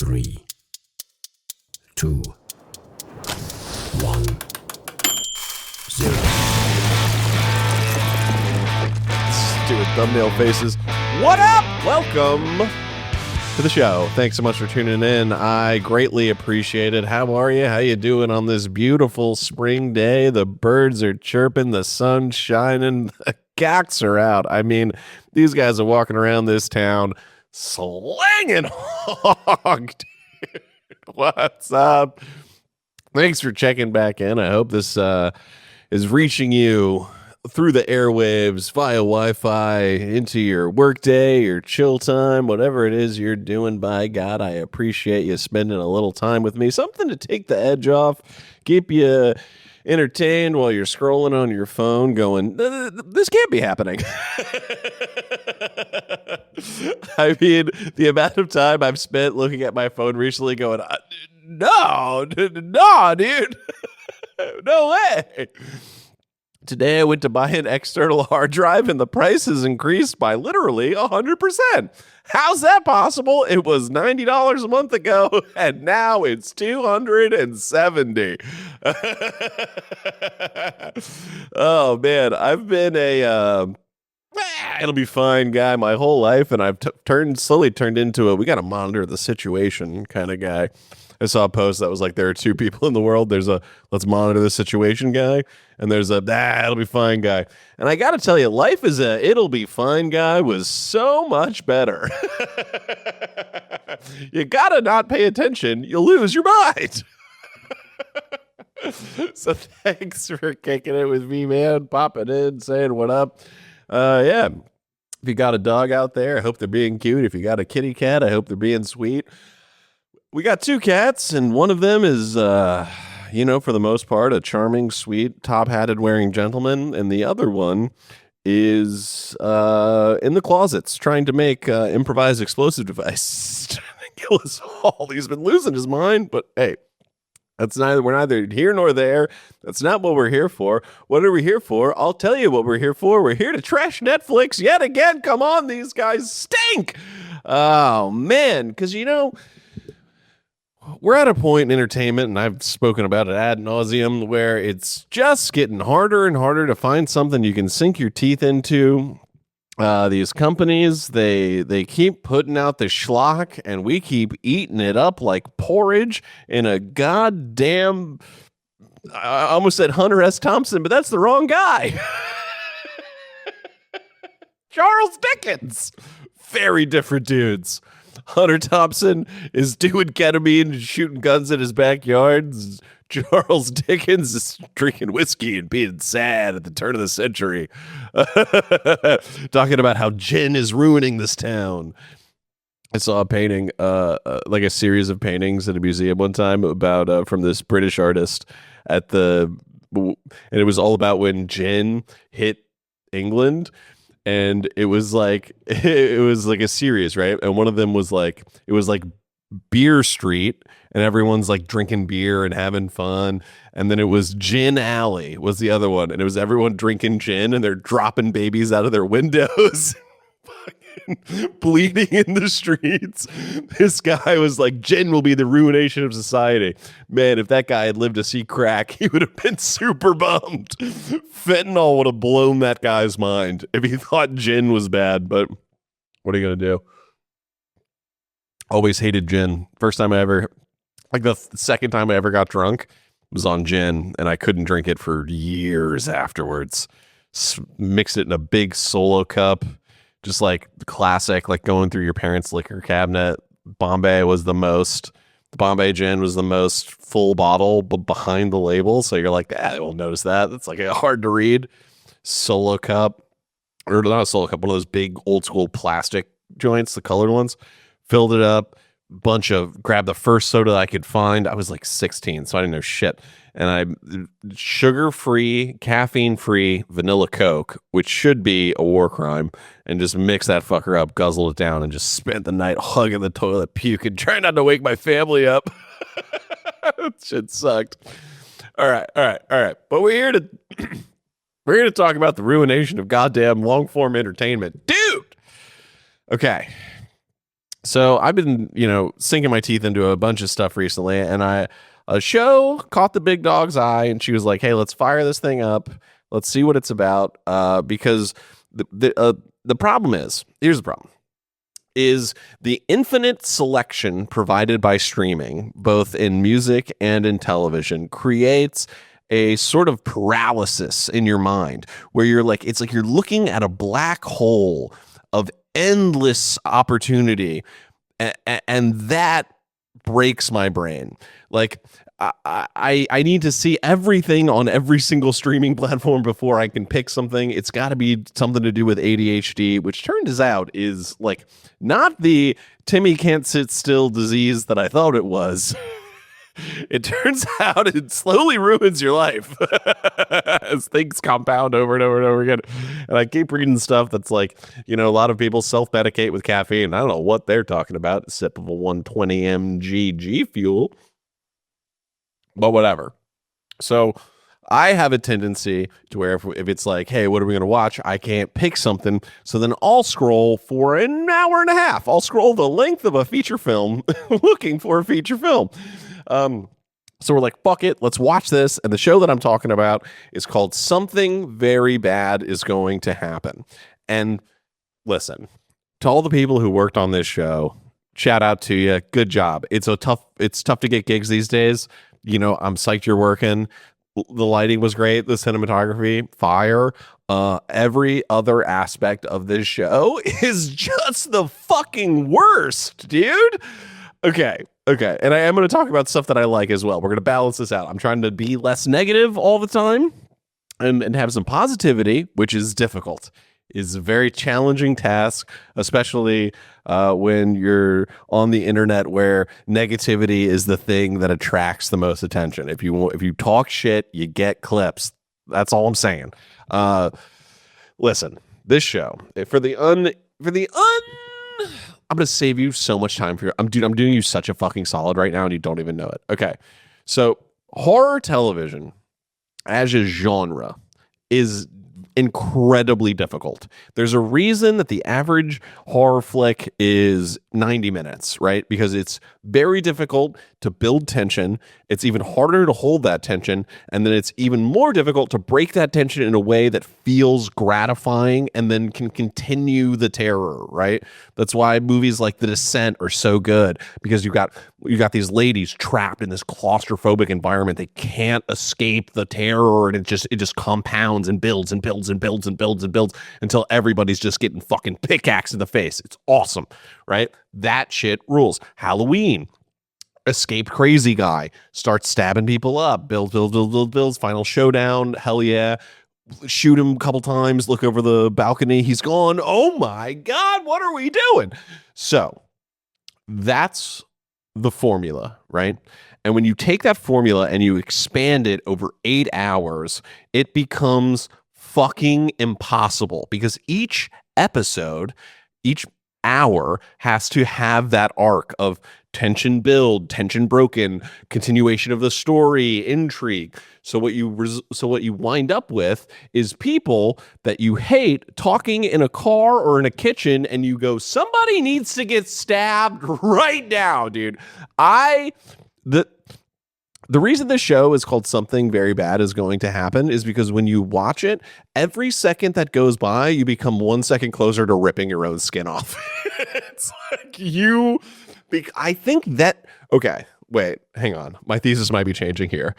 3, 2, 1, 0. Stupid thumbnail faces. What up? Welcome to the show. Thanks so much for tuning in. I greatly appreciate it. How are you? How you doing on this beautiful spring day? The birds are chirping, the sun's shining, the cats are out. I mean, these guys are walking around this town slinging hog. Dude. What's up? Thanks for checking back in. I hope this is reaching you through the airwaves via Wi-Fi into your workday, your chill time, whatever it is you're doing. By God, I appreciate you spending a little time with me. Something to take the edge off, keep you entertained while you're scrolling on your phone going, this can't be happening. I mean, the amount of time I've spent looking at my phone recently going, no, dude. No way. Today I went to buy an external hard drive and the price has increased by literally 100%. How's that possible? It was $90 a month ago and now it's $270. Oh man, I've been a it'll be fine guy my whole life, and I've slowly turned into a we got to monitor the situation kind of guy. I saw a post that was like, there are two people in the world. There's a let's monitor the situation guy, and there's a it'll be fine guy. And I got to tell you, life is a it'll be fine guy was so much better. You got to not pay attention. You'll lose your mind. So thanks for kicking it with me, man. Popping in, saying what up. Yeah. If you got a dog out there, I hope they're being cute. If you got a kitty cat, I hope they're being sweet. We got two cats, and one of them is, for the most part, a charming, sweet, top-hatted wearing gentleman, and the other one is in the closets trying to make improvised explosive devices to kill us all. He's been losing his mind, but hey, we're neither here nor there. That's not what we're here for. What are we here for? I'll tell you what we're here for. We're here to trash Netflix yet again. Come on, these guys stink. Oh, man, because, we're at a point in entertainment, and I've spoken about it ad nauseum, where it's just getting harder and harder to find something you can sink your teeth into. These companies, they keep putting out the schlock, and we keep eating it up like porridge in a goddamn... I almost said Hunter S. Thompson, but that's the wrong guy. Charles Dickens. Very different dudes. Hunter Thompson is doing ketamine and shooting guns in his backyard. Charles Dickens is drinking whiskey and being sad at the turn of the century. Talking about how gin is ruining this town. I saw a painting, like a series of paintings at a museum one time about from this British artist and it was all about when gin hit England. And it was like a series, right? And one of them was like, it was like Beer Street, and everyone's like drinking beer and having fun. And then it was Gin Alley was the other one, and it was everyone drinking gin and they're dropping babies out of their windows. Bleeding in the streets. This guy was like, gin will be the ruination of society. Man, if that guy had lived to see crack, he would have been super bummed. Fentanyl would have blown that guy's mind if he thought gin was bad. But what are you going to do? Always hated gin. First time I ever, like the second time I ever got drunk was on gin, and I couldn't drink it for years afterwards. Mixed it in a big Solo cup. Just like the classic, like going through your parents' liquor cabinet. Bombay was the most. The Bombay gin was the most full bottle, but behind the label. So you're like, I won't notice that. It's like hard to read. Solo cup, or not a Solo cup, one of those big old school plastic joints, the colored ones. Filled it up. Grabbed the first soda I could find. I was like 16, so I didn't know shit. And sugar-free, caffeine-free vanilla Coke, which should be a war crime, and just mix that fucker up, guzzle it down, and just spent the night hugging the toilet, puking, trying not to wake my family up. That shit sucked. All right. But we're here to talk about the ruination of goddamn long-form entertainment. Dude! Okay. So I've been, sinking my teeth into a bunch of stuff recently, and a show caught the big dog's eye, and she was like, "Hey, let's fire this thing up. Let's see what it's about." Because the problem is, here's the problem: is the infinite selection provided by streaming, both in music and in television, creates a sort of paralysis in your mind where you're like, it's like you're looking at a black hole of endless opportunity, and that breaks my brain. Like, I need to see everything on every single streaming platform before I can pick something. It's got to be something to do with ADHD, which turns out is like not the Timmy can't sit still disease that I thought it was. It turns out it slowly ruins your life as things compound over and over and over again. And I keep reading stuff that's like, a lot of people self-medicate with caffeine. I don't know what they're talking about. A sip of a 120 mg G Fuel. But whatever. So I have a tendency to where if it's like, hey, what are we going to watch? I can't pick something. So then I'll scroll for an hour and a half. I'll scroll the length of a feature film looking for a feature film. So we're like, fuck it, let's watch this. And the show that I'm talking about is called Something Very Bad Is Going to Happen. And listen, to all the people who worked on this show, shout out to you. Good job. It's tough to get gigs these days. I'm psyched you're working. The lighting was great. The cinematography, fire. Every other aspect of this show is just the fucking worst, dude. Okay. And I am going to talk about stuff that I like as well. We're going to balance this out. I'm trying to be less negative all the time and have some positivity, which is difficult. Is a very challenging task, especially when you're on the internet where negativity is the thing that attracts the most attention. If you talk shit, you get clips. That's all I'm saying. Listen, this show I'm going to save you so much time I'm doing you such a fucking solid right now and you don't even know it. Okay. So horror television as a genre is incredibly difficult. There's a reason that the average horror flick is 90 minutes, right? Because it's very difficult to build tension. It's even harder to hold that tension. And then it's even more difficult to break that tension in a way that feels gratifying and then can continue the terror, right? That's why movies like The Descent are so good, because you got these ladies trapped in this claustrophobic environment. They can't escape the terror, and it just compounds and builds and builds and builds and builds and builds until everybody's just getting fucking pickaxe in the face. It's awesome, right? That shit rules. Halloween. Escaped crazy guy starts stabbing people up, builds, final showdown, hell yeah, shoot him a couple times, look over the balcony, he's gone, oh my god, what are we doing? So that's the formula, right? And when you take that formula and you expand it over 8 hours, it becomes fucking impossible, because each episode, each hour has to have that arc of tension build, tension broken, continuation of the story, intrigue. So what you wind up with is people that you hate talking in a car or in a kitchen, and you go, somebody needs to get stabbed right now, dude. The reason this show is called Something Very Bad Is Going to Happen is because when you watch it, every second that goes by, you become 1 second closer to ripping your own skin off. It's like I think that, okay, wait, hang on. My thesis might be changing here.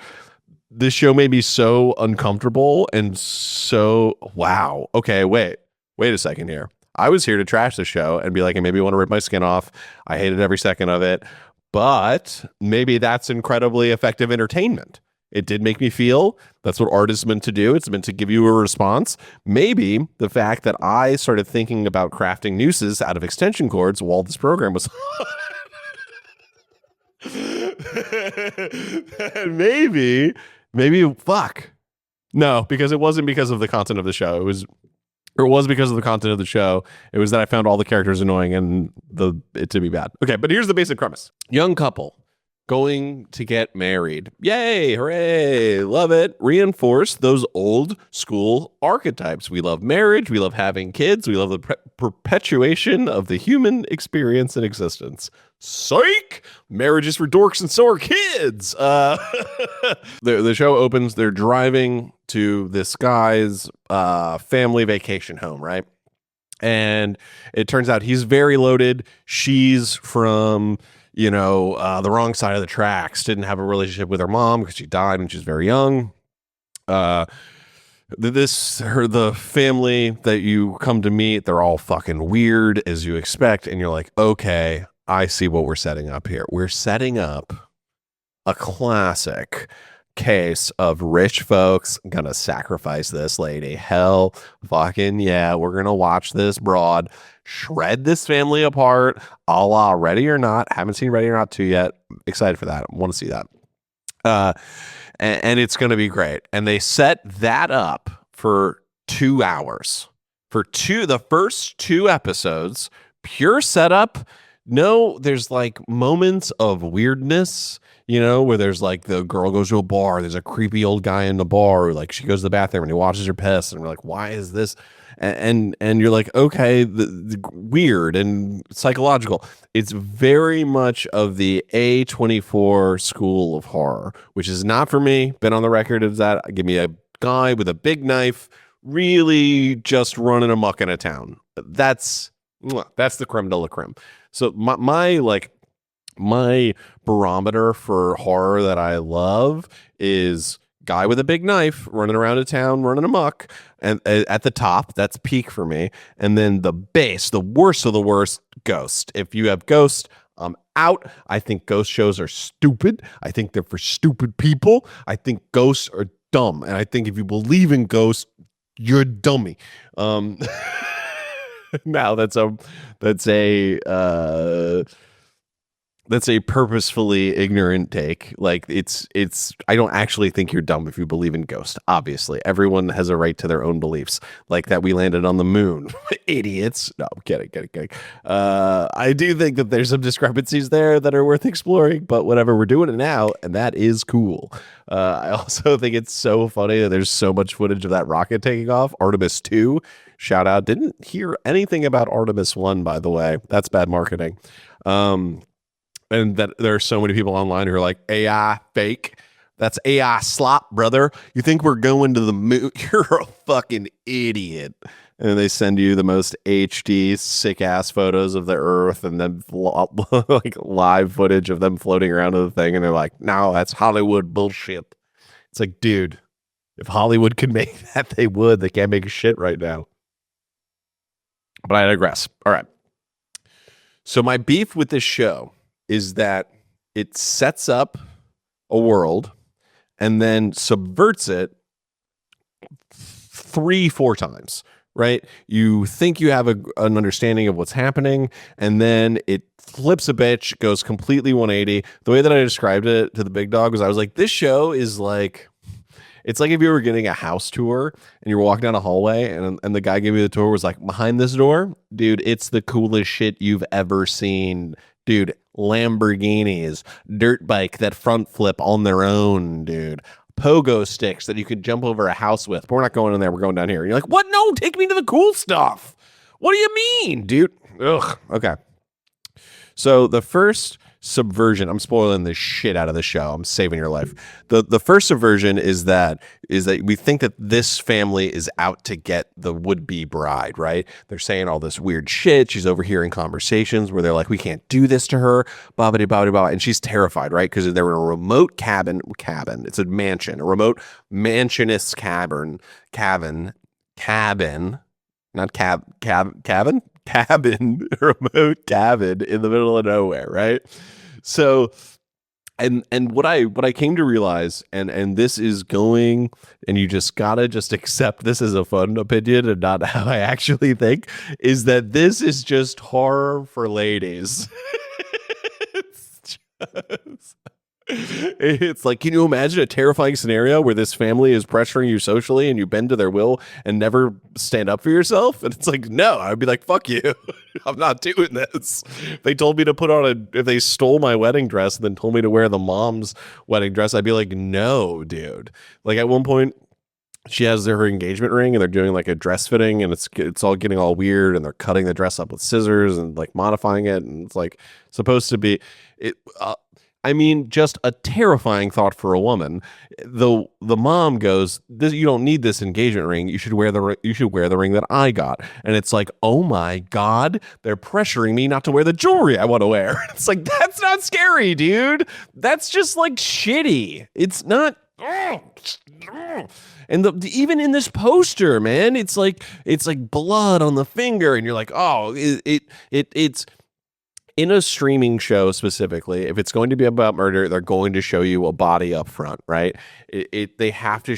This show made me so uncomfortable and so, wow. Okay, wait a second here. I was here to trash the show and be like, I maybe want to rip my skin off. I hated every second of it. But maybe that's incredibly effective entertainment. It did make me feel. That's what art is meant to do. It's meant to give you a response. Maybe the fact that I started thinking about crafting nooses out of extension cords while this program was maybe fuck. No, because it wasn't because of the content of the show. It was because of the content of the show. It was that I found all the characters annoying and it to be bad. Okay, but here's the basic premise. Young couple going to get married. Yay, hooray, love it. Reinforce those old school archetypes. We love marriage. We love having kids. We love the perpetuation of the human experience and existence. Psych! Marriage is for dorks and so are kids. The show opens. They're driving to this guy's family vacation home, right? And it turns out he's very loaded. She's from, the wrong side of the tracks. Didn't have a relationship with her mom because she died when she was very young. The family that you come to meet, they're all fucking weird as you expect. And you're like, okay, I see what we're setting up here. We're setting up a classic case of rich folks gonna sacrifice this lady. Hell fucking yeah, we're gonna watch this broad shred this family apart, a la Ready or Not. Haven't seen Ready or Not 2 yet. Excited for that. Want to see that. And it's gonna be great. And they set that up for 2 hours. The first 2 episodes, pure setup. No, there's like moments of weirdness, where there's like the girl goes to a bar, there's a creepy old guy in the bar, or like she goes to the bathroom and he watches her piss, and we're like, why is this? And you're like, okay, the weird and psychological. It's very much of the A24 school of horror, which is not for me. Been on the record as that. Give me a guy with a big knife, really just running amok in a town. That's the creme de la creme. So my barometer for horror that I love is guy with a big knife running around a town, running amok, and at the top, that's peak for me. And then the base, the worst of the worst, Ghost. If you have Ghost, I'm out. I think ghost shows are stupid. I think they're for stupid people. I think ghosts are dumb, and I think if you believe in ghosts, you're a dummy. Now that's a purposefully ignorant take. Like it's I don't actually think you're dumb if you believe in ghosts. Obviously, everyone has a right to their own beliefs, like that we landed on the moon. Idiots. No, I'm kidding. I do think that there's some discrepancies there that are worth exploring, but whatever, we're doing it now, and that is cool. I also think it's so funny that there's so much footage of that rocket taking off. Artemis 2, shout out. Didn't hear anything about Artemis 1, by the way. That's bad marketing. And that there are so many people online who are like, AI fake. That's AI slop, brother. You think we're going to the moon? You're a fucking idiot. And they send you the most HD sick ass photos of the Earth, and then like live footage of them floating around to the thing. And they're like, no, that's Hollywood bullshit. It's like, dude, if Hollywood could make that, they would. They can't make shit right now. But I digress. All right. So my beef with this show is that it sets up a world and then subverts it 3-4 times, right? You think you have an understanding of what's happening, and then it flips a bitch, goes completely 180. The way that I described it to the big dog was I was like, this show is like, it's like if you were getting a house tour and you were walking down a hallway and the guy gave you the tour was like, behind this door, dude, it's the coolest shit you've ever seen. Dude, Lamborghinis, dirt bike that front flip on their own, dude. Pogo sticks that you could jump over a house with. But we're not going in there. We're going down here. And you're like, what? No, take me to the cool stuff. What do you mean, dude? Ugh. Okay. So the first subversion, I'm spoiling the shit out of the show. I'm saving your life. The first subversion is that we think that this family is out to get the would-be bride, right? They're saying all this weird shit. She's overhearing conversations where they're like, we can't do this to her, blah, blah, blah, blah, and she's terrified, right? Because they're in a remote cabin. It's a mansion, a remote mansionist cabin, remote cabin in the middle of nowhere, right? So and what I came to realize, and this is going, and you just gotta just accept this as a fun opinion and not how I actually think, is that this is just horror for ladies. It's like, can you imagine a terrifying scenario where this family is pressuring you socially and you bend to their will and never stand up for yourself? And it's like, no, I'd be like, fuck you. I'm not doing this. If they told me to if they stole my wedding dress and then told me to wear the mom's wedding dress, I'd be like, no, dude. Like at one point, she has her engagement ring and they're doing like a dress fitting and it's all getting all weird and they're cutting the dress up with scissors and like modifying it. And it's like supposed to be it. I mean, just a terrifying thought for a woman. The mom goes, "You don't need this engagement ring. You should wear the ring that I got." And it's like, oh my god, they're pressuring me not to wear the jewelry I want to wear. It's like, that's not scary, dude. That's just like shitty. It's not. And even in this poster, man, it's like blood on the finger, and you're like, oh, it's. In a streaming show specifically, if it's going to be about murder, they're going to show you a body up front, right? They have to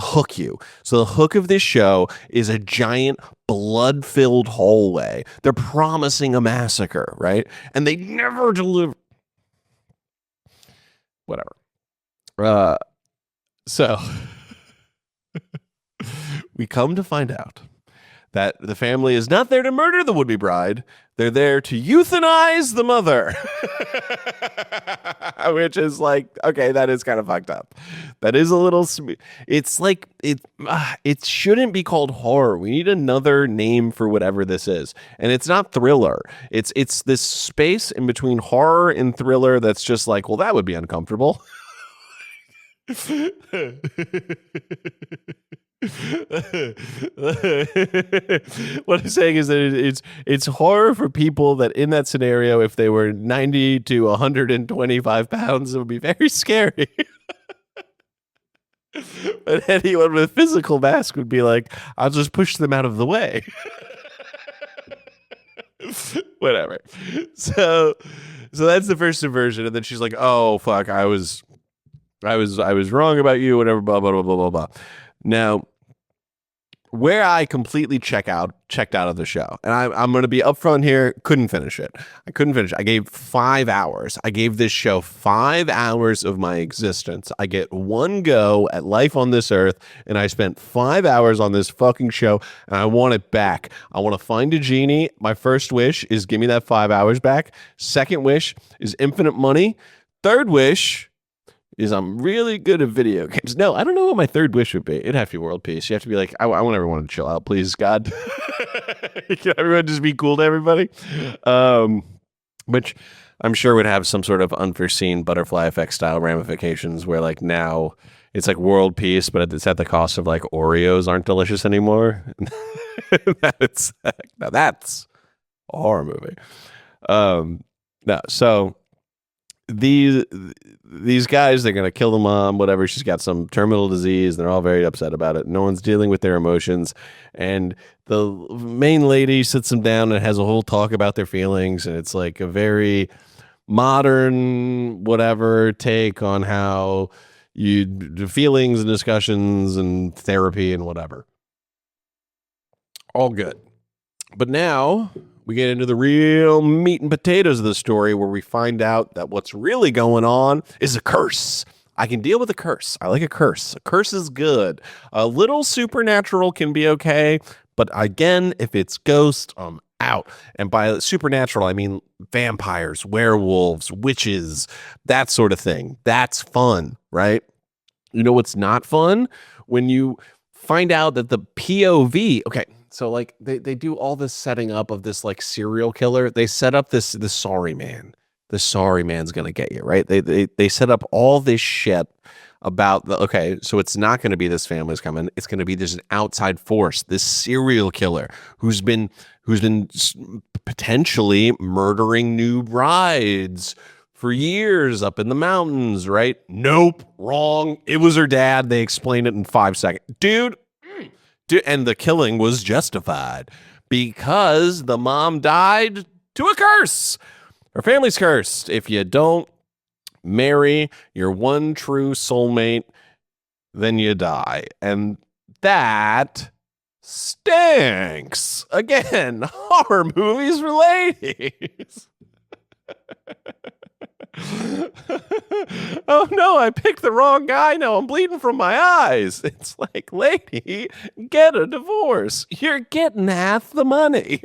hook you. So the hook of this show is a giant blood-filled hallway. They're promising a massacre, right? And they never deliver. Whatever. So we come to find out that the family is not there to murder the would-be bride. They're there to euthanize the mother. Which is like, okay, that is kind of fucked up. That is a little... It's like, it shouldn't be called horror. We need another name for whatever this is. And it's not thriller. It's this space in between horror and thriller that's just like, well, that would be uncomfortable. What I'm saying is that it's horror for people that in that scenario, if they were 90 to 125 pounds, it would be very scary. But anyone with physical mass would be like, I'll just push them out of the way. Whatever. So that's the first subversion, and then she's like, oh fuck, I was wrong about you, whatever, blah, blah, blah, blah, blah, blah. Now, where I completely checked out of the show, and I'm going to be upfront here, couldn't finish it. I gave 5 hours. I gave this show 5 hours of my existence. I get one go at life on this earth, and I spent 5 hours on this fucking show, and I want it back. I want to find a genie. My first wish is give me that 5 hours back. Second wish is infinite money. Third wish is I'm really good at video games. No, I don't know what my third wish would be. It'd have to be world peace. You have to be like, I want everyone to chill out, please, God. Can everyone just be cool to everybody? Which I'm sure would have some sort of unforeseen butterfly effect style ramifications where like now it's like world peace, but it's at the cost of like Oreos aren't delicious anymore. Now that's a horror movie. No, so these guys, they're gonna kill the mom, whatever. She's got some terminal disease. They're all very upset about it. No one's dealing with their emotions, and the main lady sits them down and has a whole talk about their feelings, and it's like a very modern whatever take on how you do feelings and discussions and therapy and whatever. All good. But now we get into the real meat and potatoes of the story, where we find out that what's really going on is a curse. I can deal with a curse. I like a curse. A curse is good. A little supernatural can be okay, but again, if it's ghost, I'm out. And by supernatural, I mean vampires, werewolves, witches, that sort of thing. That's fun, right? You know what's not fun? When you find out that the POV, okay, so like they do all this setting up of this like serial killer. They set up this sorry man. The sorry man's gonna get you, right? They set up all this shit about so it's not gonna be this family's coming. It's gonna be there's an outside force, this serial killer who's been potentially murdering new brides for years up in the mountains, right? Nope, wrong. It was her dad. They explain it in 5 seconds. Dude, and the killing was justified because the mom died to a curse. Her family's cursed. If you don't marry your one true soulmate, then you die. And that stinks. Again, horror movies for ladies. Oh no, I picked the wrong guy. Now I'm bleeding from my eyes. It's like, lady, get a divorce. You're getting half the money.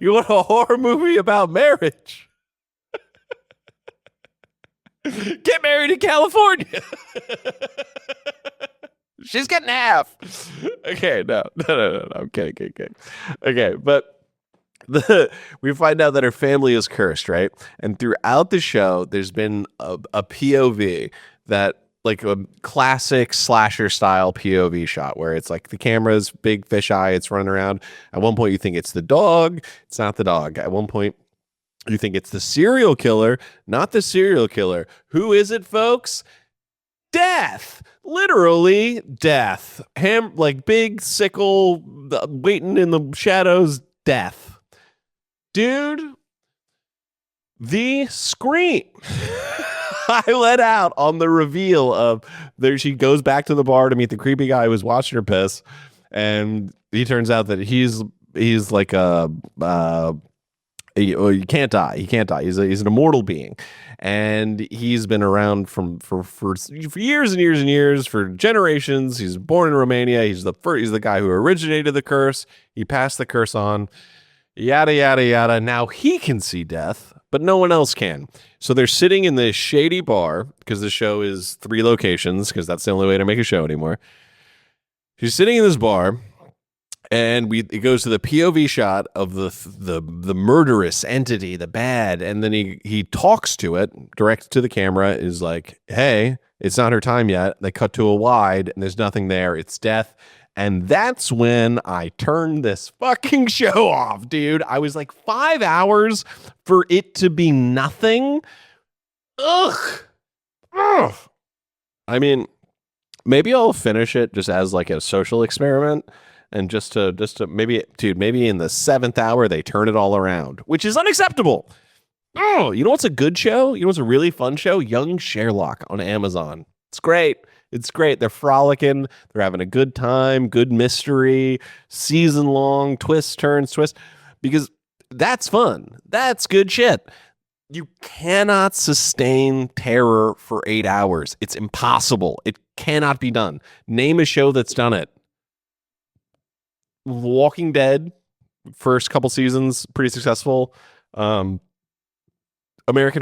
You want a horror movie about marriage? Get married in California. She's getting half. Okay, no. I'm kidding. Okay, but we find out that her family is cursed, right? And throughout the show, there's been a POV that, like a classic slasher style POV shot where it's like the camera's big fisheye, it's running around. At one point, you think it's the dog. It's not the dog. At one point, you think it's the serial killer, not the serial killer. Who is it, folks? Death. Literally death. Like big sickle waiting in the shadows. Death. Dude, the scream I let out on the reveal of there. She goes back to the bar to meet the creepy guy who was watching her piss, and he turns out that he's like you can't die. He can't die. He's an immortal being, and he's been around for years and years and years, for generations. He's born in Romania. He's the guy who originated the curse. He passed the curse on. Yada yada yada. Now he can see death, but no one else can. So they're sitting in this shady bar because the show is 3 locations, because that's the only way to make a show anymore. She's sitting in this bar. And it goes to the POV shot of the murderous entity, the bad, and then he talks to it direct to the camera. Is like, hey, it's not her time yet. They cut to a wide, and there's nothing there. It's death, and that's when I turned this fucking show off, dude. I was like 5 hours for it to be nothing. Ugh. I mean, maybe I'll finish it just as like a social experiment. And just to maybe in the 7th hour, they turn it all around, which is unacceptable. Oh, you know what's a good show? You know what's a really fun show? Young Sherlock on Amazon. It's great. It's great. They're frolicking. They're having a good time. Good mystery. Season long. Twists, turns, because that's fun. That's good shit. You cannot sustain terror for 8 hours. It's impossible. It cannot be done. Name a show that's done it. Walking Dead, first couple seasons, pretty successful. American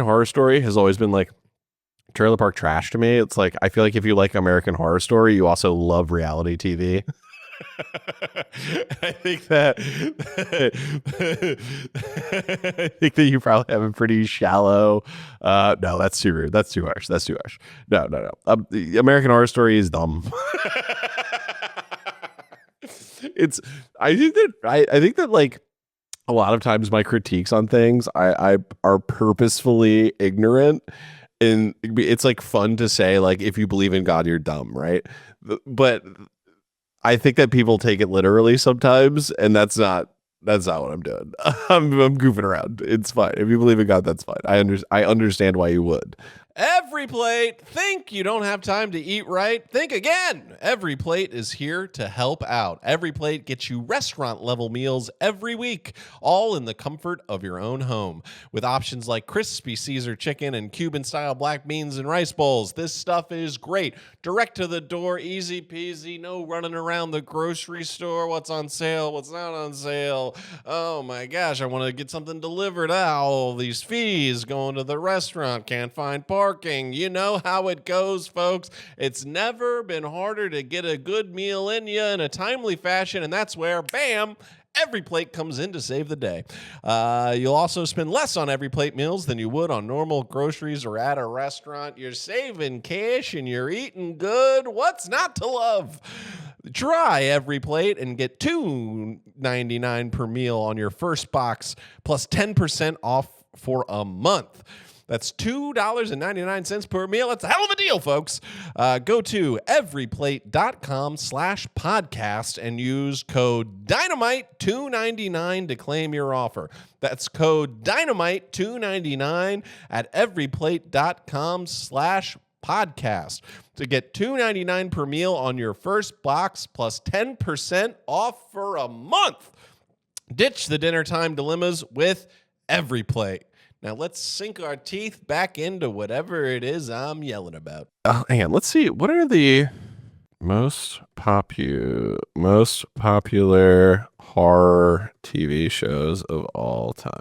Horror Story has always been like trailer park trash to me. It's like, I feel like if you like American Horror Story, you also love reality TV. I think that you probably have a pretty shallow. No, that's too rude. That's too harsh. No. The American Horror Story is dumb. I think that like a lot of times my critiques on things I are purposefully ignorant, and it's like fun to say like, if you believe in God, you're dumb, right? But I think that people take it literally sometimes, and that's not what I'm doing. I'm goofing around. It's fine. If you believe in God, that's fine. I understand why you would. Every Plate. Think you don't have time to eat right? Think again. Every Plate is here to help out. Every Plate gets you restaurant-level meals every week, all in the comfort of your own home. With options like crispy Caesar chicken and Cuban-style black beans and rice bowls. This stuff is great. Direct to the door, easy peasy, no running around the grocery store. What's on sale? What's not on sale? Oh my gosh, I want to get something delivered. All these fees, going to the restaurant, can't find parking. You know how it goes, folks. It's never been harder to get a good meal in you in a timely fashion, and that's where, bam, Every Plate comes in to save the day. You'll also spend less on Every Plate meals than you would on normal groceries or at a restaurant. You're saving cash and you're eating good. What's not to love? Try Every Plate and get $2.99 per meal on your first box, plus 10% off for a month. That's $2.99 per meal. That's a hell of a deal, folks. Go to everyplate.com/podcast and use code Dynamite299 to claim your offer. That's code Dynamite299 at everyplate.com/podcast to get $2.99 per meal on your first box plus 10% off for a month. Ditch the dinner time dilemmas with every plate. Now let's sink our teeth back into whatever it is I'm yelling about. Hang on, let's see. What are the most popular horror TV shows of all time?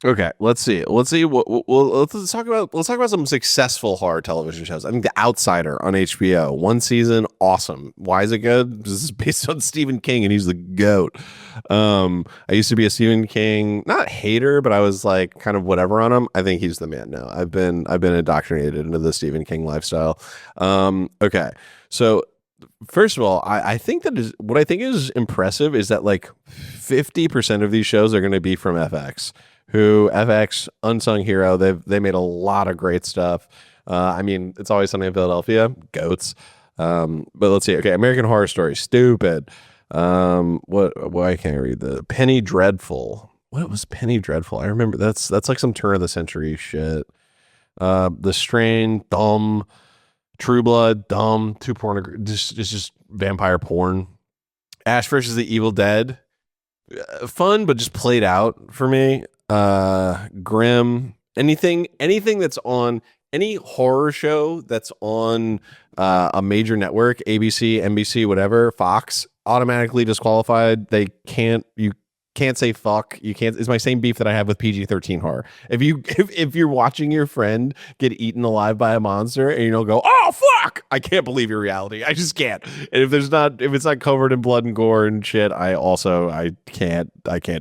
Okay, let's see. Let's talk about some successful horror television shows. I think The Outsider on HBO, 1 season, awesome. Why is it good? This is based on Stephen King, and he's the GOAT. I used to be a Stephen King not hater, but I was like kind of whatever on him. I think he's the man now. I've been indoctrinated into the Stephen King lifestyle. Okay, so first of all, I think what I think is impressive is that like 50% of these shows are going to be from FX. FX, unsung hero. They made a lot of great stuff. I mean, It's Always Sunny in Philadelphia, goats. But let's see. Okay, American Horror Story, stupid. Why can't I read the Penny Dreadful? What was Penny Dreadful? I remember that's like some turn of the century shit. The Strain, dumb. True Blood, dumb. Too porn. Just vampire porn. Ash versus the Evil Dead, fun but just played out for me. Grimm, anything that's on any horror show that's on a major network, ABC, NBC, whatever, Fox, automatically disqualified. You can't say fuck. You can't. It's my same beef that I have with PG-13 horror. If you're watching your friend get eaten alive by a monster and you don't go, oh fuck, I can't believe your reality. I just can't. And if it's not covered in blood and gore and shit, I can't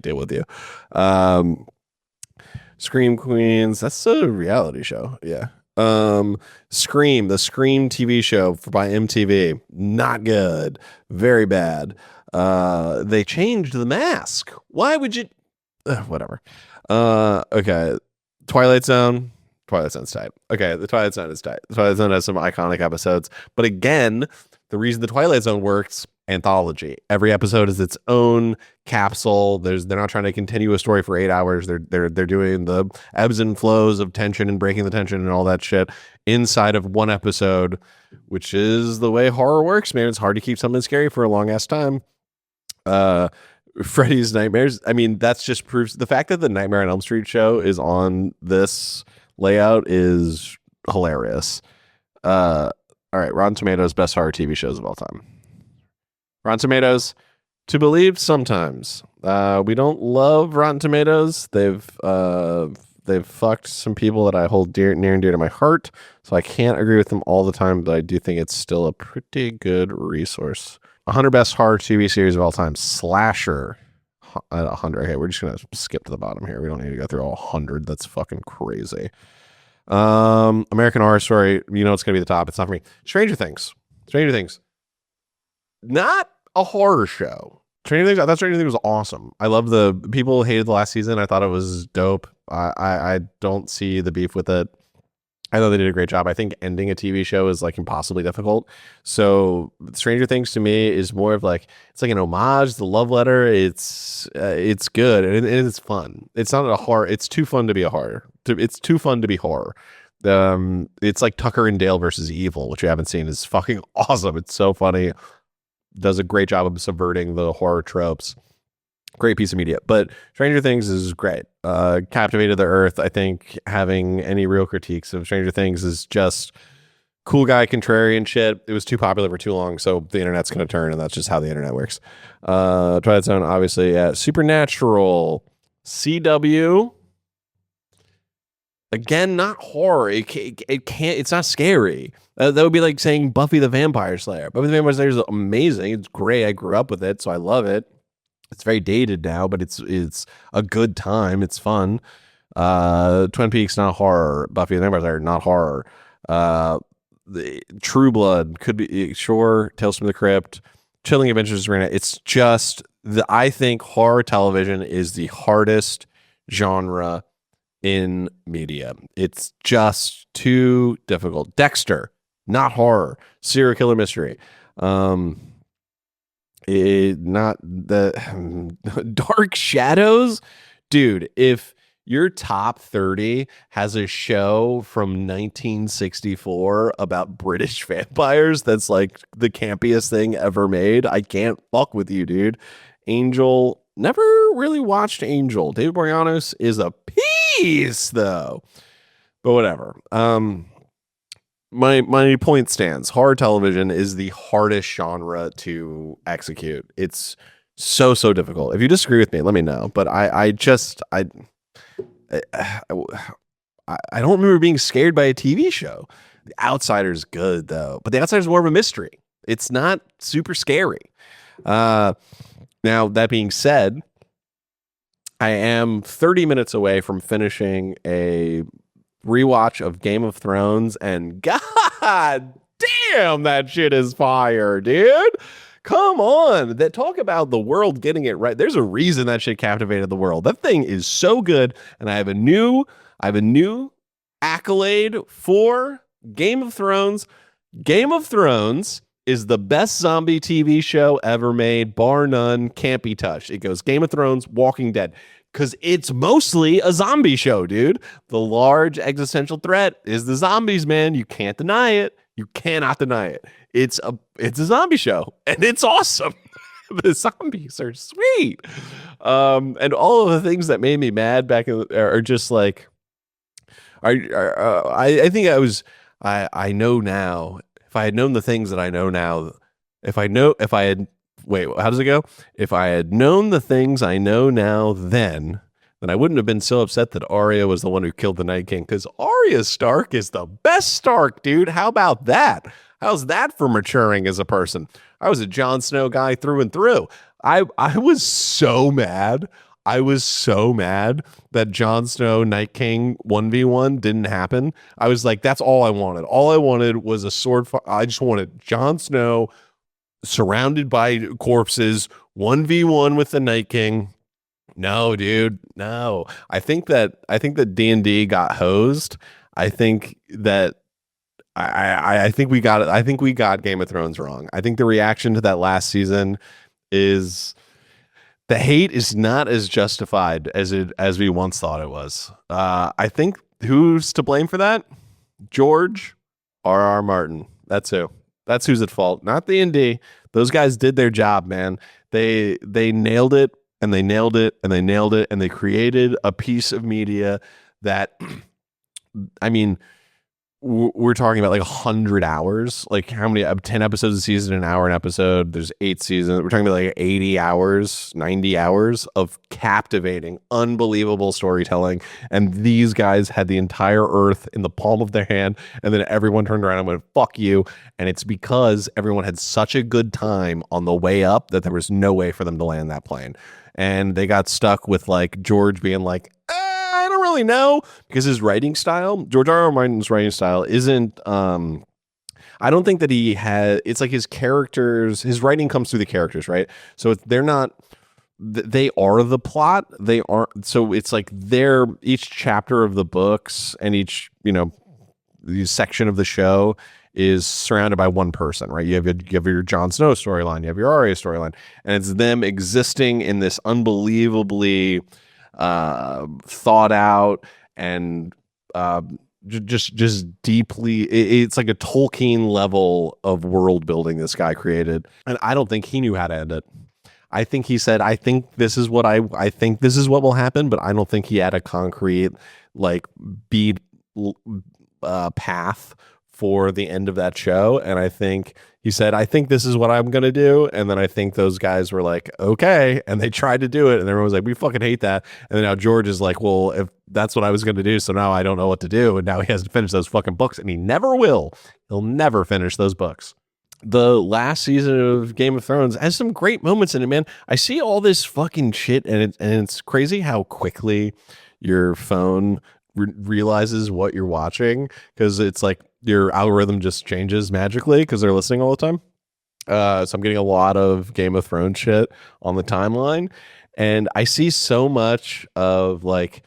deal with you. Scream Queens, that's a reality show. Yeah. Scream, the Scream TV show by MTV, not good, very bad. They changed the mask. Why would you? Whatever. Okay. Twilight Zone's tight. Okay, the Twilight Zone is tight. The Twilight Zone has some iconic episodes, but again, the reason the Twilight Zone works, anthology. Every episode is its own capsule. They're not trying to continue a story for 8 hours. They're doing the ebbs and flows of tension and breaking the tension and all that shit inside of one episode, which is the way horror works, man. It's hard to keep something scary for a long ass time. Freddy's Nightmares. I mean, that's just proves the fact that the Nightmare on Elm Street show is on this layout is hilarious. All right, Rotten Tomatoes, best horror TV shows of all time. Rotten Tomatoes, to believe sometimes. We don't love Rotten Tomatoes. They've fucked some people that I hold near and dear to my heart, so I can't agree with them all the time, but I do think it's still a pretty good resource. 100 best horror TV series of all time. Slasher at 100. Okay, we're just gonna skip to the bottom here. We don't need to go through all 100. That's fucking crazy. American Horror Story. You know it's gonna be the top. It's not for me. Stranger Things. Not a horror show. I thought Stranger Things was awesome. I love the people hated the last season. I thought it was dope. I don't see the beef with it. I thought they did a great job. I think ending a TV show is like impossibly difficult. So Stranger Things to me is more of like, it's like an homage, the love letter. It's good and it's fun. It's not a horror. It's too fun to be a horror. It's too fun to be horror. It's like Tucker and Dale versus Evil, which you haven't seen, is fucking awesome. It's so funny. Does a great job of subverting the horror tropes. Great piece of media. But Stranger Things is great. Captivated the earth. I think having any real critiques of Stranger Things is just cool guy contrarian shit. It was too popular for too long, so the internet's going to turn, and that's just how the internet works. Twilight Zone, obviously. Supernatural. CW. Again, not horror. It can't. It's not scary. That would be like saying Buffy the Vampire Slayer. Buffy the Vampire Slayer is amazing. It's great. I grew up with it, so I love it. It's very dated now, but it's a good time. It's fun. Twin Peaks, not horror. Buffy the Vampire Slayer, not horror. The True Blood could be sure. Tales from the Crypt, Chilling Adventures of Sabrina. It's just I think horror television is the hardest genre in media. It's just too difficult. Dexter, not horror. Serial killer mystery. Not the Dark Shadows, dude. If your top 30 has a show from 1964 about British vampires, that's like the campiest thing ever made. I can't fuck with you, dude. Angel never really watched Angel. David Boreanaz is a piece, though. But whatever. My point stands. Horror television is the hardest genre to execute. It's so difficult. If you disagree with me, let me know. But I don't remember being scared by a TV show. The Outsider's good though, but The Outsider's more of a mystery. It's not super scary. Now that being said, I am 30 minutes away from finishing a rewatch of Game of Thrones, and god damn, that shit is fire, dude. Come on. That talk about the world getting it right. There's a reason that shit captivated the world. That thing is so good, and I have a new accolade for Game of Thrones. Game of Thrones is the best zombie TV show ever made, bar none, can't be touched. It goes Game of Thrones, Walking Dead, because it's mostly a zombie show, dude. The large existential threat is the zombies, man. You can't deny it. You cannot deny it. It's a zombie show, and it's awesome. The zombies are sweet. And all of the things that made me mad back in are just like, I think I know now. If I had known the things that I know now, if I had known the things I know now then I wouldn't have been so upset that Arya was the one who killed the Night King, because Arya Stark is the best Stark, dude. How about that? How's that for maturing as a person? I was a Jon Snow guy through and through. I was so mad. I was so mad that Jon Snow Night King 1v1 didn't happen. I was like, that's all I wanted. All I wanted was a sword fight. I just wanted Jon Snow surrounded by corpses, 1v1 with the Night King. No, dude, no. I think that D&D got hosed. I think that I think we got it. I think we got Game of Thrones wrong. I think the reaction to that last season is, the hate is not as justified as we once thought it was. I think who's to blame for that? George R.R. Martin. That's who. That's who's at fault. Not D&D. Those guys did their job, man. They nailed it, and they nailed it, and they nailed it, and they created a piece of media that, I mean, we're talking about like 100 hours. Like how many? 10 episodes a season, an hour an episode. There's 8 seasons. We're talking about like 80 hours, 90 hours of captivating, unbelievable storytelling. And these guys had the entire earth in the palm of their hand. And then everyone turned around and went, fuck you. And it's because everyone had such a good time on the way up that there was no way for them to land that plane. And they got stuck with like George being like, I don't really know, because his writing style, George R.R. Martin's writing style isn't, I don't think that he had, it's like his characters, his writing comes through the characters, right? So they're not, they are the plot. They aren't, so it's like each chapter of the books and each, the section of the show is surrounded by one person, right? You have your Jon Snow storyline, you have your Arya storyline, and it's them existing in this unbelievably thought out and just deeply, it's like a Tolkien level of world building this guy created, and I don't think he knew how to end it. I think he said, I think this is what I think this is what will happen, but I don't think he had a concrete like beat path for the end of that show. And I think he said, I think this is what I'm going to do. And then I think those guys were like, okay. And they tried to do it. And everyone was like, we fucking hate that. And then now George is like, well, if that's what I was going to do, so now I don't know what to do. And now he has to finish those fucking books, and he never will. He'll never finish those books. The last season of Game of Thrones has some great moments in it, man. I see all this fucking shit, and it's crazy how quickly your phone realizes what you're watching, because it's like your algorithm just changes magically because they're listening all the time. So I'm getting a lot of Game of Thrones shit on the timeline, and I see so much of like,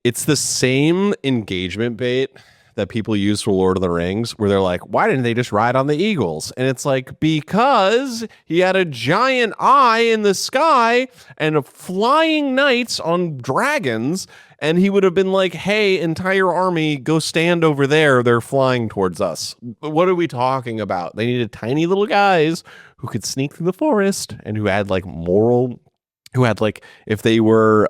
it's the same engagement bait that people use for Lord of the Rings, where they're like, why didn't they just ride on the eagles? And it's like, because he had a giant eye in the sky and flying knights on dragons, and he would have been like, hey, entire army, go stand over there. They're flying towards us. What are we talking about? They needed tiny little guys who could sneak through the forest and who had like moral who had like, if they were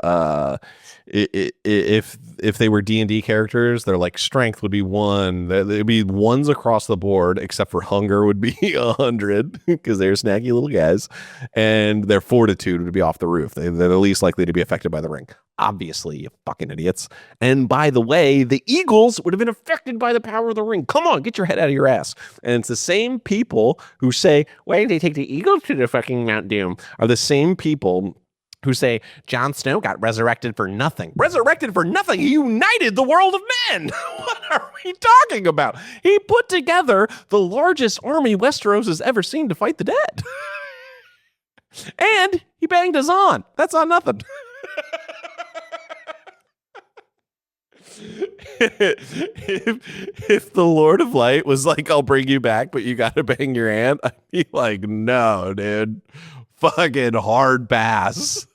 if they were D&D characters, their like strength would be 1. There'd be 1s across the board, except for hunger would be 100 because they're snacky little guys, and their fortitude would be off the roof. They're the least likely to be affected by the ring. Obviously, you fucking idiots. And by the way, the Eagles would have been affected by the power of the ring. Come on, get your head out of your ass. And it's the same people who say, why did they take the Eagles to the fucking Mount Doom? Are the same people who say Jon Snow got resurrected for nothing. Resurrected for nothing? He united the world of men. What are we talking about? He put together the largest army Westeros has ever seen to fight the dead. And he banged us on. That's not nothing. if the Lord of Light was like, I'll bring you back, but you got to bang your aunt, I'd be like, no, dude. Fucking hard pass.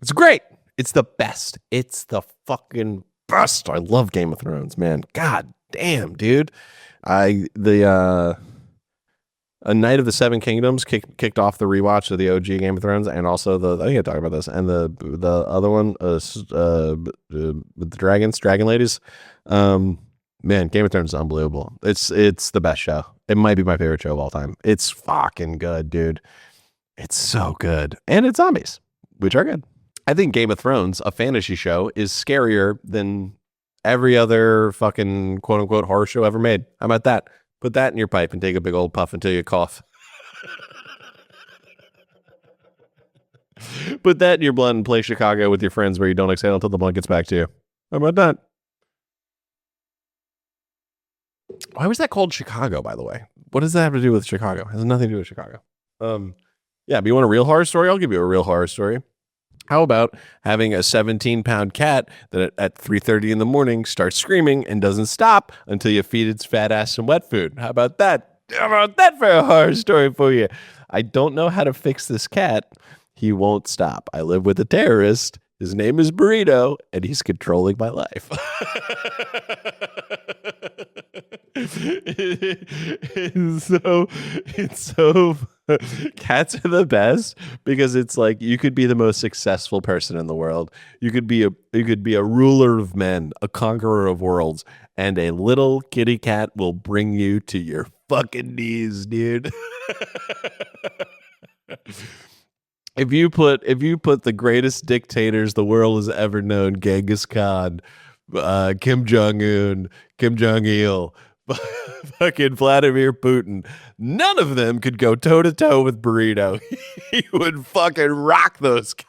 It's great. It's the best. It's the fucking best. I love Game of Thrones, man. God damn, dude. A Night of the Seven Kingdoms kicked off the rewatch of the OG Game of Thrones, and also I think I talked about this, and the other one, with the dragon ladies. Man, Game of Thrones is unbelievable. It's the best show. It might be my favorite show of all time. It's fucking good, dude. It's so good. And it's zombies, which are good. I think Game of Thrones, a fantasy show, is scarier than every other fucking quote unquote horror show ever made. How about that? Put that in your pipe and take a big old puff until you cough. Put that in your blood and play Chicago with your friends where you don't exhale until the blood gets back to you. How about that? Why was that called Chicago, by the way? What does that have to do with Chicago? It has nothing to do with Chicago. Yeah, but you want a real horror story? I'll give you a real horror story. How about having a 17-pound cat that at 3:30 in the morning starts screaming and doesn't stop until you feed its fat ass some wet food? How about that? How about that for a horror story for you? I don't know how to fix this cat. He won't stop. I live with a terrorist. His name is Burrito, and he's controlling my life. it's so cats are the best because it's like you could be the most successful person in the world. You could be a ruler of men, a conqueror of worlds, and a little kitty cat will bring you to your fucking knees, dude. If you put the greatest dictators the world has ever known, Genghis Khan, Kim Jong-un, Kim Jong-il, fucking Vladimir Putin, none of them could go toe-to-toe with Burrito. He would fucking rock those guys.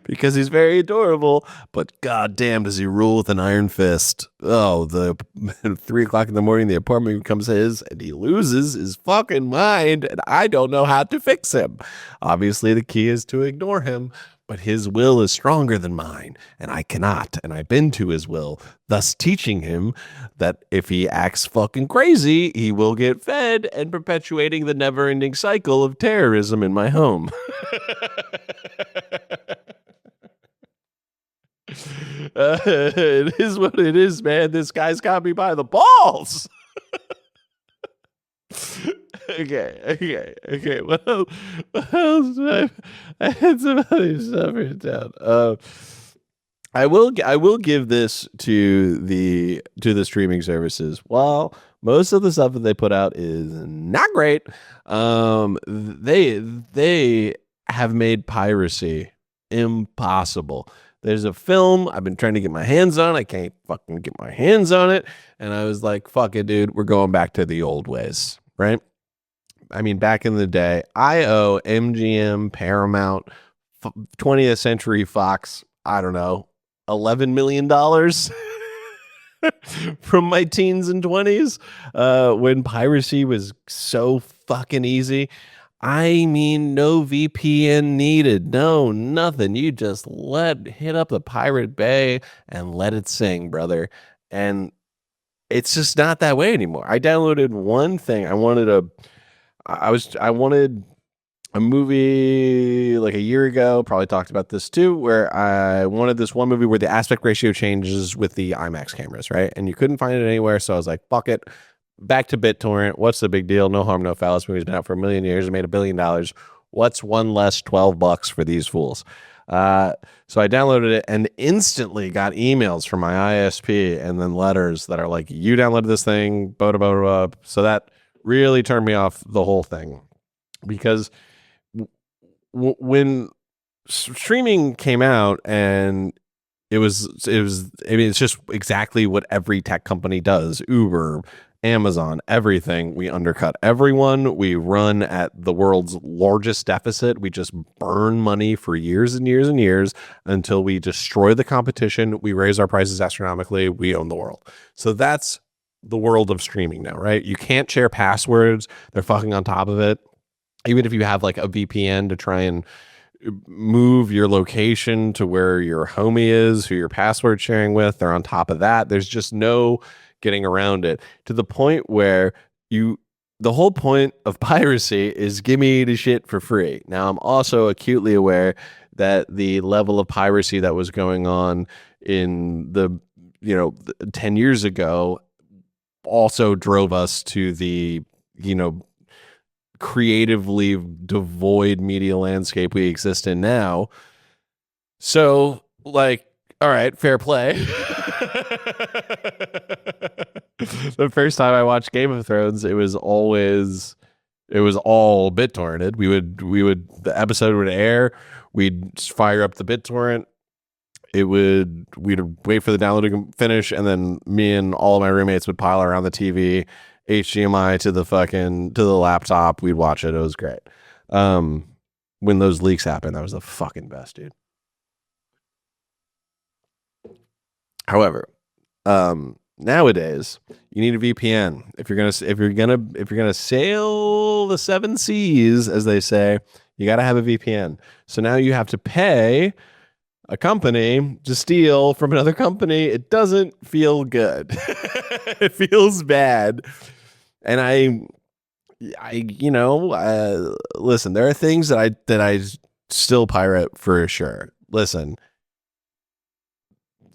Because he's very adorable, but goddamn does he rule with an iron fist. Oh, the 3 o'clock in the morning, the apartment becomes his, and he loses his fucking mind, and I don't know how to fix him. Obviously, the key is to ignore him, but his will is stronger than mine, and I cannot, and I bend to his will, thus teaching him that if he acts fucking crazy, he will get fed, and perpetuating the never-ending cycle of terrorism in my home. It is what it is, man. This guy's got me by the balls. Okay. What else? I had some other stuff written down. I will give this to the streaming services. While most of the stuff that they put out is not great, they have made piracy impossible. There's a film I've been trying to get my hands on. I can't fucking get my hands on it. And I was like, fuck it, dude. We're going back to the old ways, right? I mean, back in the day, I owe MGM, Paramount, 20th Century Fox, I don't know, $11 million from my teens and 20s when piracy was so fucking easy. I mean, no VPN needed. No, nothing. You just hit up the Pirate Bay and let it sing, brother. And it's just not that way anymore. I downloaded one thing. I wanted a movie like a year ago, probably talked about this too, where I wanted this one movie where the aspect ratio changes with the IMAX cameras, right? And you couldn't find it anywhere. So I was like, fuck it. back to BitTorrent. What's the big deal? No harm, no foul. This movie's been out for a million years. It made $1 billion. What's one less $12 for these fools? So I downloaded it and instantly got emails from my ISP and then letters that are like, you downloaded this thing, blah, blah, blah, blah. So that really turned me off the whole thing, because when streaming came out, and it was, I mean, it's just exactly what every tech company does. Uber, Amazon, everything. We undercut everyone. We run at the world's largest deficit. We just burn money for years and years and years until we destroy the competition. We raise our prices astronomically. We own the world. So that's the world of streaming now, right? You can't share passwords. They're fucking on top of it. Even if you have like a VPN to try and move your location to where your homie is, who you're password sharing with, they're on top of that. There's just no getting around it, to the point where the whole point of piracy is give me the shit for free. Now, I'm also acutely aware that the level of piracy that was going on in 10 years ago also drove us to the, creatively devoid media landscape we exist in now. So, like, all right, fair play. The first time I watched Game of Thrones, it was all BitTorrented. The episode would air, we'd fire up the BitTorrent. We'd wait for the downloading to finish, and then me and all of my roommates would pile around the TV, HDMI to the laptop. We'd watch it. It was great. When those leaks happened, that was the fucking best, dude. However, nowadays you need a VPN if you're gonna sail the seven seas, as they say. You got to have a VPN. So now you have to pay a company to steal from another company. It doesn't feel good. It feels bad. And listen, there are things that I still pirate for sure. Listen,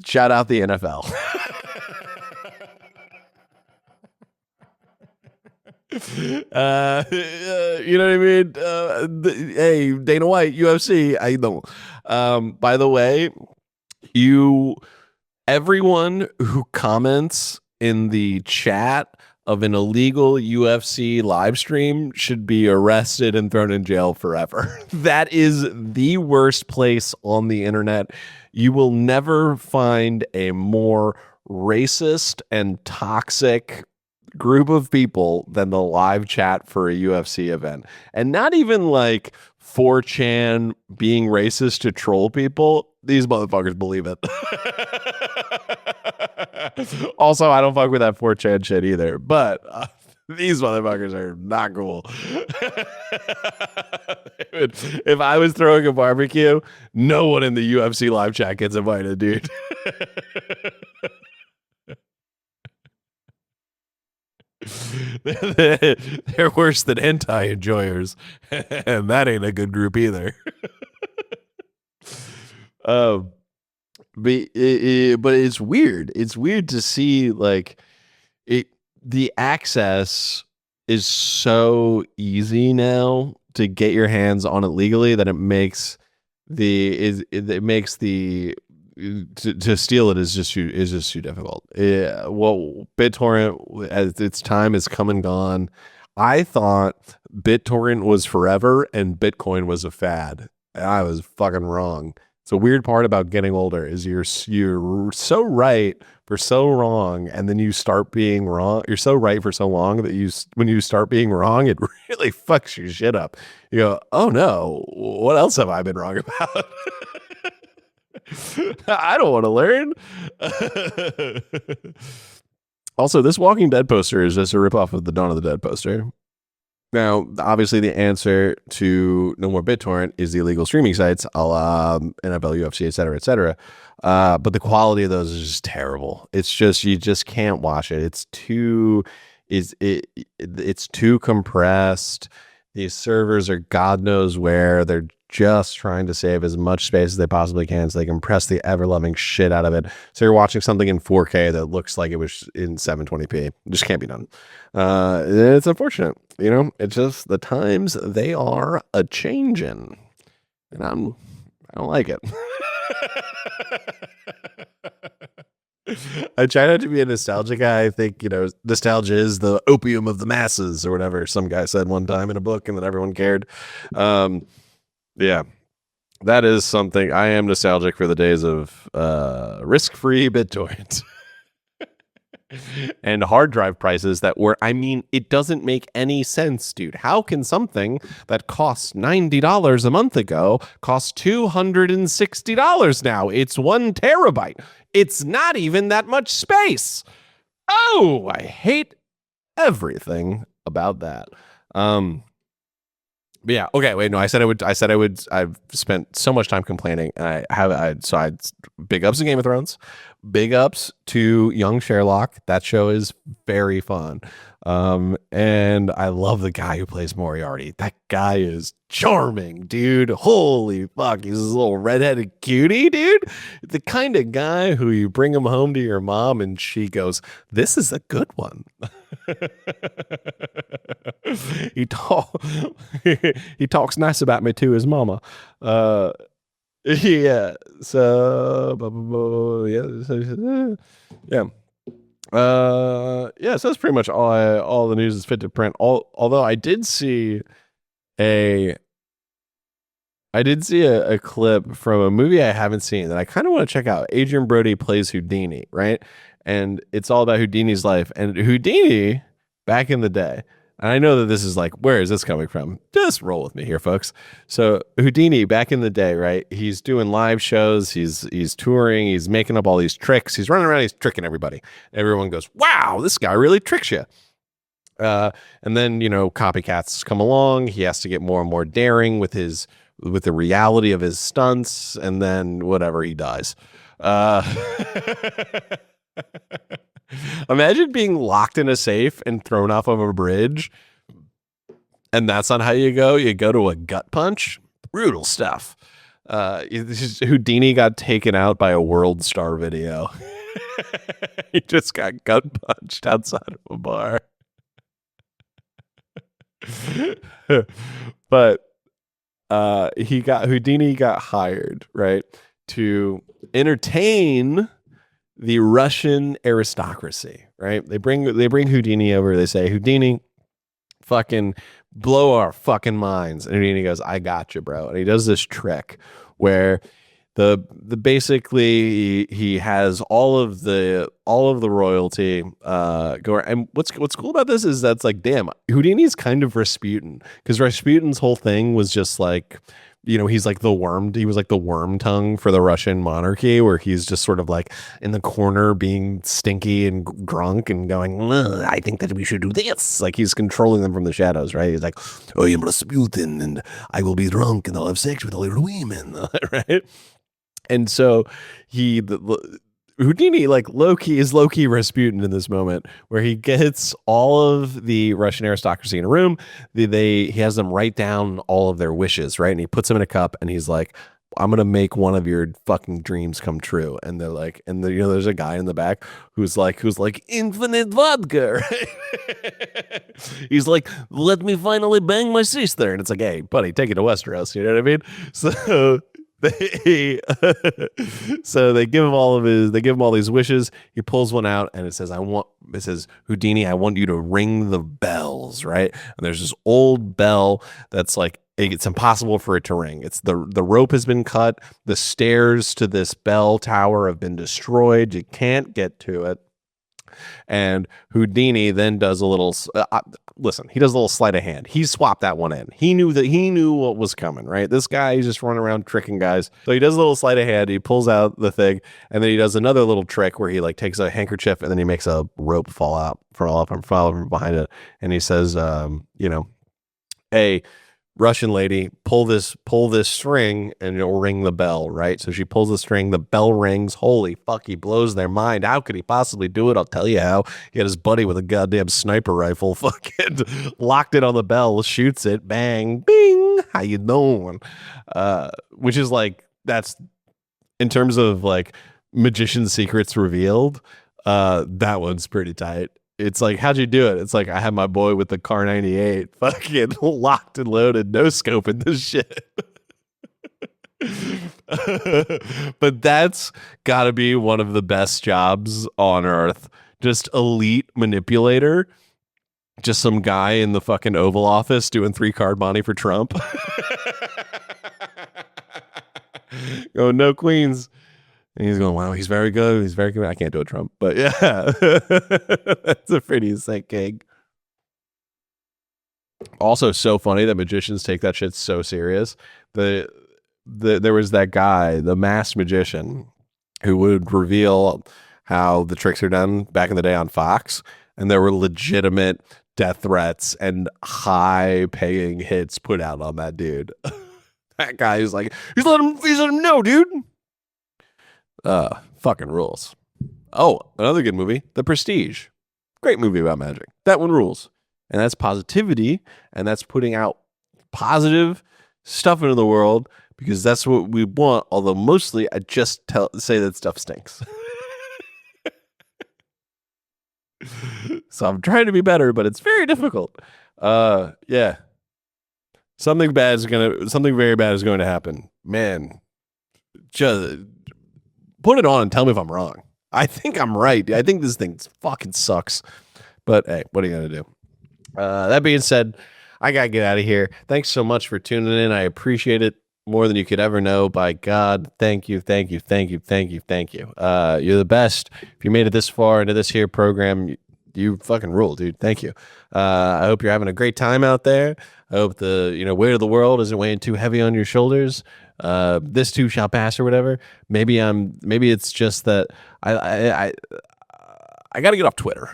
shout out the NFL. You know what I mean? Hey, Dana White, UFC. I know. By the way, everyone who comments in the chat of an illegal UFC live stream should be arrested and thrown in jail forever. That is the worst place on the internet. You will never find a more racist and toxic group of people than the live chat for a UFC event. And not even like 4chan being racist to troll people. These motherfuckers believe it. Also, I don't fuck with that 4chan shit either, but these motherfuckers are not cool. If I was throwing a barbecue, no one in the UFC live chat gets invited, dude. They're worse than hentai enjoyers, and that ain't a good group either. But it's weird. It's weird to see like it. The access is so easy now to get your hands on it legally that it makes to steal it is just too difficult. Well, BitTorrent, as its time has come and gone, I thought BitTorrent was forever and Bitcoin was a fad. I was fucking wrong. It's a weird part about getting older is you're so right for so wrong, and then you start being wrong. You're so right for so long that when you start being wrong, it really fucks your shit up. You go, oh no, what else have I been wrong about? I don't want to learn. Also, this Walking Dead poster is just a ripoff of the Dawn of the Dead poster. Now, obviously, the answer to no more BitTorrent is the illegal streaming sites, a la NFL, UFC, et cetera, but the quality of those is just terrible. It's just you just can't watch it. It's too compressed. These servers are God knows where. They're just trying to save as much space as they possibly can so they can press the ever-loving shit out of it. So you're watching something in 4K that looks like it was in 720p. It just can't be done. It's unfortunate. It's just the times, they are a-changing. And I don't like it. I try not to be a nostalgia guy. I think, nostalgia is the opium of the masses or whatever some guy said one time in a book and then everyone cared. Yeah, that is something. I am nostalgic for the days of risk-free BitTorrent. And hard drive prices that were, it doesn't make any sense, dude. How can something that cost $90 a month ago cost $260 now? It's 1 terabyte. It's not even that much space. Oh, I hate everything about that. But yeah, okay, wait, no, I said I would. I've spent so much time complaining, and I big ups to Game of Thrones, big ups to Young Sherlock. That show is very fun. And I love the guy who plays Moriarty. That guy is charming, dude. Holy fuck, he's this little redheaded cutie, dude. The kind of guy who you bring him home to your mom and she goes, "This is a good one." he talks nice about me to his mama. Yeah. So yeah. Yeah, so that's pretty much all the news is fit to print. Although I did see a clip from a movie I haven't seen that I kind of want to check out. Adrian Brody plays Houdini, right? And it's all about Houdini's life. And Houdini, back in the day, and I know that this is like, where is this coming from? Just roll with me here, folks. So Houdini, back in the day, right? He's doing live shows. He's touring. He's making up all these tricks. He's running around. He's tricking everybody. Everyone goes, "Wow, this guy really tricks you." And then, copycats come along. He has to get more and more daring with the reality of his stunts. And then whatever, he dies. Imagine being locked in a safe and thrown off of a bridge, and that's not how you go. You go to a gut punch. Brutal stuff. Houdini got taken out by a World Star video. He just got gut punched outside of a bar. But Houdini got hired, right, to entertain the Russian aristocracy, right? They bring Houdini over. They say, "Houdini, fucking blow our fucking minds." And Houdini goes, "I got you, bro." And he does this trick where the basically he has all of the royalty go. And what's cool about this is that's like, damn, Houdini's kind of Rasputin, because Rasputin's whole thing was just like, he's like the worm. He was like the worm tongue for the Russian monarchy, where he's just sort of like in the corner being stinky and drunk and going, "I think that we should do this." Like he's controlling them from the shadows, right? He's like, "I am Rasputin and I will be drunk and I'll have sex with all your women," right? And so Houdini, like Loki, is Loki Rasputin in this moment, where he gets all of the Russian aristocracy in a room. He has them write down all of their wishes, right? And he puts them in a cup, and he's like, "I'm gonna make one of your fucking dreams come true." And they're like, there's a guy in the back who's like infinite vodka. Right? He's like, "Let me finally bang my sister," and it's like, "Hey, buddy, take it to Westeros." You know what I mean? So they give him all these wishes. He pulls one out and it says, "Houdini, I want you to ring the bells," right? And there's this old bell that's like, it's impossible for it to ring. It's the rope has been cut. The stairs to this bell tower have been destroyed. You can't get to it. And Houdini then does a little he does a little sleight of hand. He swapped that one in. He knew what was coming, right? This guy, he's just running around tricking guys. So he does a little sleight of hand. He pulls out the thing, and then he does another little trick where he like takes a handkerchief and then he makes a rope fall from behind it. And he says, "Hey, Russian lady, pull this string and it'll ring the bell, right? So she pulls the string, the bell rings. Holy fuck, he blows their mind. How could he possibly do it? I'll tell you how. He had his buddy with a goddamn sniper rifle, fucking locked it on the bell, shoots it, bang, bing, how you doing? Which is like, that's, in terms of like magician secrets revealed, that one's pretty tight. It's like, how'd you do it? It's like, I had my boy with the Car 98 fucking locked and loaded, no scoping this shit. But that's got to be one of the best jobs on earth. Just elite manipulator. Just some guy in the fucking Oval Office doing 3-card money for Trump. Oh, no queens. And he's going, wow, he's very good. He's very good. I can't do a Trump, but yeah, that's a pretty sick gig. Also, so funny that magicians take that shit so serious. There was that guy, the masked magician, who would reveal how the tricks are done back in the day on Fox, and there were legitimate death threats and high-paying hits put out on that dude. That guy is like, he's let him know, dude. Fucking rules. Oh, another good movie, The Prestige. Great movie about magic. That one rules. And that's positivity, and that's putting out positive stuff into the world, because that's what we want, although mostly I just say that stuff stinks. So I'm trying to be better, but it's very difficult. Yeah. Something very bad is going to happen. Man, just put it on and tell me if I'm wrong. I think I'm right. I think this thing fucking sucks. But hey, what are you going to do? That being said, I got to get out of here. Thanks so much for tuning in. I appreciate it more than you could ever know. By God, thank you, thank you, thank you, thank you, thank you. You're the best. If you made it this far into this here program, you fucking rule, dude. Thank you. I hope you're having a great time out there. I hope the weight of the world isn't weighing too heavy on your shoulders. This too shall pass, or whatever. Maybe it's just that I got to get off Twitter.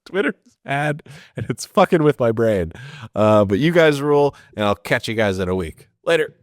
Twitter's bad, and it's fucking with my brain. But you guys rule, and I'll catch you guys in a week. Later.